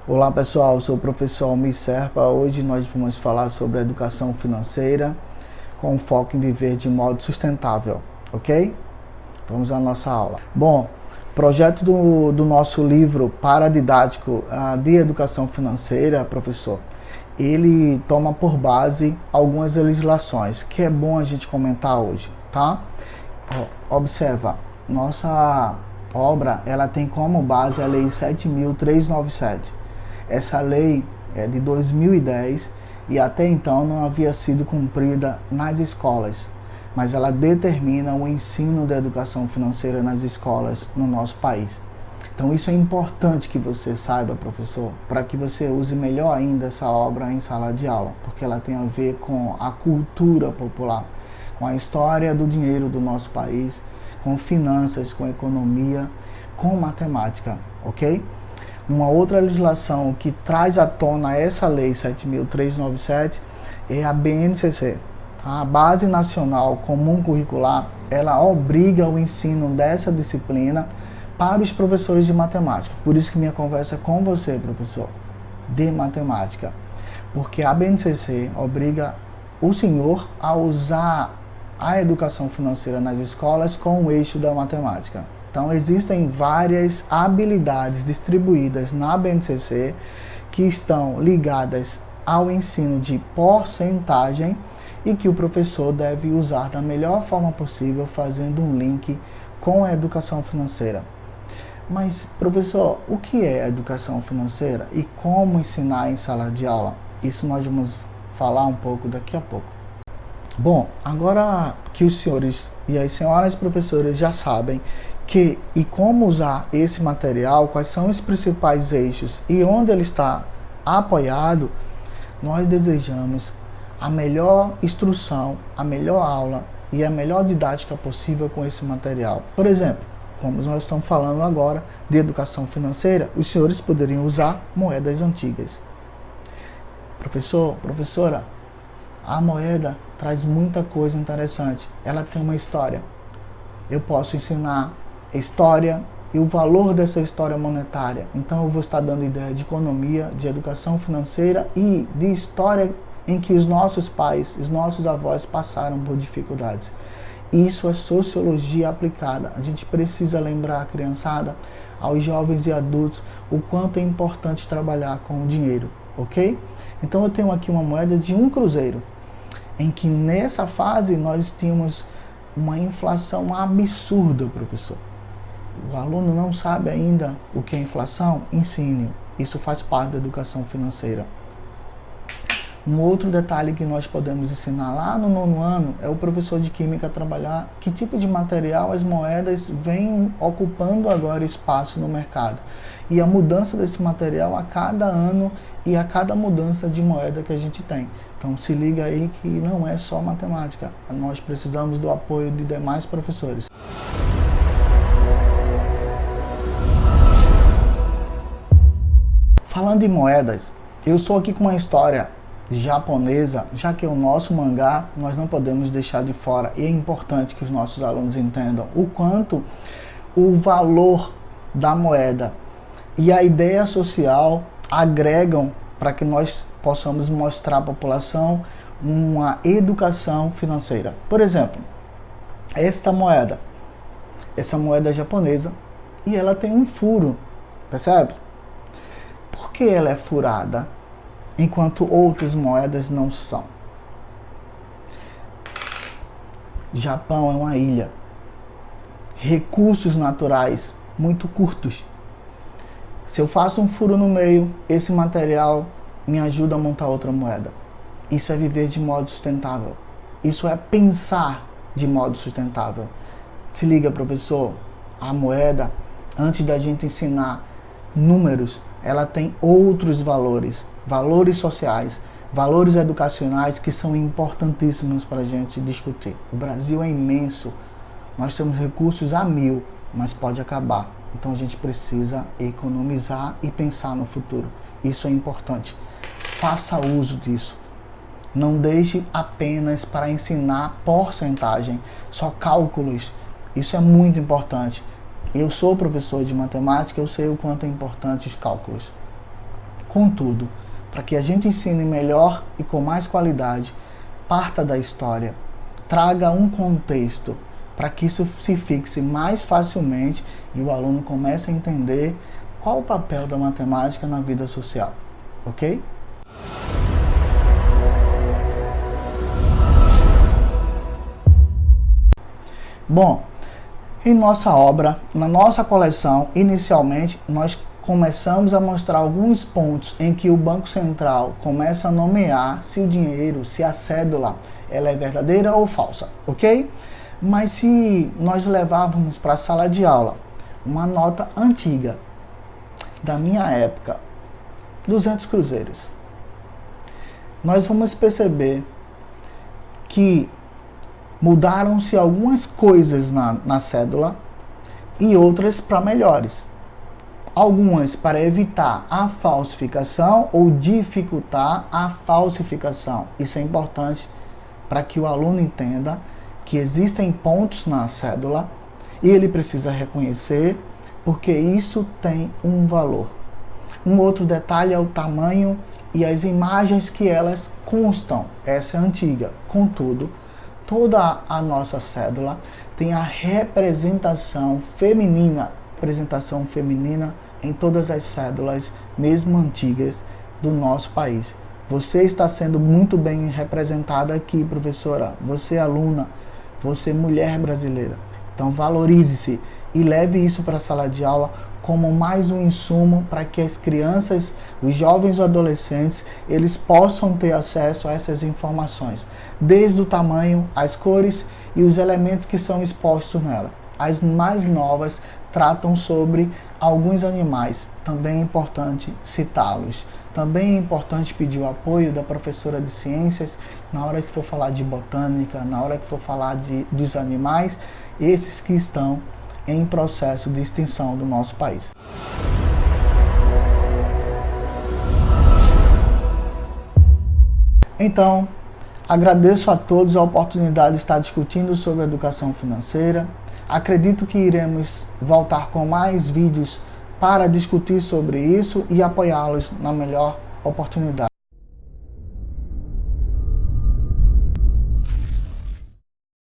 Olá pessoal, eu sou o professor Almir Serpa. Hoje nós vamos falar sobre a educação financeira com foco em viver de modo sustentável, ok? Vamos à nossa aula. Bom, projeto do nosso livro paradidático de educação financeira, professor, ele toma por base algumas legislações que é bom a gente comentar hoje, tá? Observa, nossa obra ela tem como base a Lei 7.397. Essa lei é de 2010 e até então não havia sido cumprida nas escolas, mas ela determina o ensino da educação financeira nas escolas no nosso país. Então isso é importante que você saiba, professor, para que você use melhor ainda essa obra em sala de aula, porque ela tem a ver com a cultura popular, com a história do dinheiro do nosso país, com finanças, com economia, com matemática, ok? Uma outra legislação que traz à tona essa lei 7.397 é a BNCC. A Base Nacional Comum Curricular, ela obriga o ensino dessa disciplina para os professores de matemática. Por isso que minha conversa é com você, professor, de matemática. Porque a BNCC obriga o senhor a usar a educação financeira nas escolas com o eixo da matemática. Então, existem várias habilidades distribuídas na BNCC que estão ligadas ao ensino de porcentagem e que o professor deve usar da melhor forma possível, fazendo um link com a educação financeira. Mas, professor, o que é a educação financeira e como ensinar em sala de aula? Isso nós vamos falar um pouco daqui a pouco. Bom, agora que os senhores e as senhoras professoras já sabem que e como usar esse material, quais são os principais eixos e onde ele está apoiado, nós desejamos a melhor instrução, a melhor aula e a melhor didática possível com esse material. Por exemplo, como nós estamos falando agora de educação financeira, os senhores poderiam usar moedas antigas. Professor, professora, a moeda traz muita coisa interessante. Ela tem uma história. Eu posso ensinar a história e o valor dessa história monetária. Então eu vou estar dando ideia de economia, de educação financeira e de história em que os nossos pais, os nossos avós passaram por dificuldades. Isso é sociologia aplicada. A gente precisa lembrar a criançada, aos jovens e adultos, o quanto é importante trabalhar com o dinheiro, ok? Então eu tenho aqui uma moeda de 1 cruzeiro, em que nessa fase nós tínhamos uma inflação absurda, professor. O aluno não sabe ainda o que é inflação? Ensine. Isso faz parte da educação financeira. Um outro detalhe que nós podemos ensinar lá no 9º ano é o professor de química trabalhar que tipo de material as moedas vêm ocupando agora espaço no mercado. E a mudança desse material a cada ano e a cada mudança de moeda que a gente tem. Então se liga aí que não é só matemática. Nós precisamos do apoio de demais professores. Falando em moedas, eu estou aqui com uma história japonesa, já que é o nosso mangá, nós não podemos deixar de fora, e é importante que os nossos alunos entendam o quanto o valor da moeda e a ideia social agregam para que nós possamos mostrar à população uma educação financeira. Por exemplo, essa moeda é japonesa e ela tem um furo, percebe? Por que ela é furada, enquanto outras moedas não são? Japão é uma ilha. Recursos naturais muito curtos. Se eu faço um furo no meio, esse material me ajuda a montar outra moeda. Isso é viver de modo sustentável. Isso é pensar de modo sustentável. Se liga, professor, a moeda, antes da gente ensinar números, ela tem outros valores, valores sociais, valores educacionais que são importantíssimos para a gente discutir. O Brasil é imenso, nós temos recursos a 1000, mas pode acabar. Então a gente precisa economizar e pensar no futuro. Isso é importante. Faça uso disso. Não deixe apenas para ensinar porcentagem, só cálculos. Isso é muito importante. Eu sou professor de matemática, eu sei o quanto é importante os cálculos. Contudo, para que a gente ensine melhor e com mais qualidade, parta da história, traga um contexto para que isso se fixe mais facilmente e o aluno comece a entender qual o papel da matemática na vida social, ok? Bom, em nossa obra, na nossa coleção, inicialmente, nós começamos a mostrar alguns pontos em que o Banco Central começa a nomear se o dinheiro, se a cédula, ela é verdadeira ou falsa, ok? Mas se nós levávamos para a sala de aula uma nota antiga, da minha época, 200 cruzeiros, nós vamos perceber que mudaram-se algumas coisas na cédula e outras para melhores. Algumas para evitar a falsificação ou dificultar a falsificação. Isso é importante para que o aluno entenda que existem pontos na cédula e ele precisa reconhecer porque isso tem um valor. Um outro detalhe é o tamanho e as imagens que elas constam. Essa é antiga. Contudo, toda a nossa cédula tem a representação feminina em todas as cédulas, mesmo antigas, do nosso país. Você está sendo muito bem representada aqui, professora. Você aluna, você mulher brasileira. Então valorize-se e leve isso para a sala de aula como mais um insumo para que as crianças, os jovens ou adolescentes, eles possam ter acesso a essas informações, desde o tamanho, as cores e os elementos que são expostos nela. As mais novas tratam sobre alguns animais, também é importante citá-los. Também é importante pedir o apoio da professora de ciências na hora que for falar de botânica, na hora que for falar dos animais, esses que estão em processo de extinção do nosso país. Então, agradeço a todos a oportunidade de estar discutindo sobre educação financeira. Acredito que iremos voltar com mais vídeos para discutir sobre isso e apoiá-los na melhor oportunidade.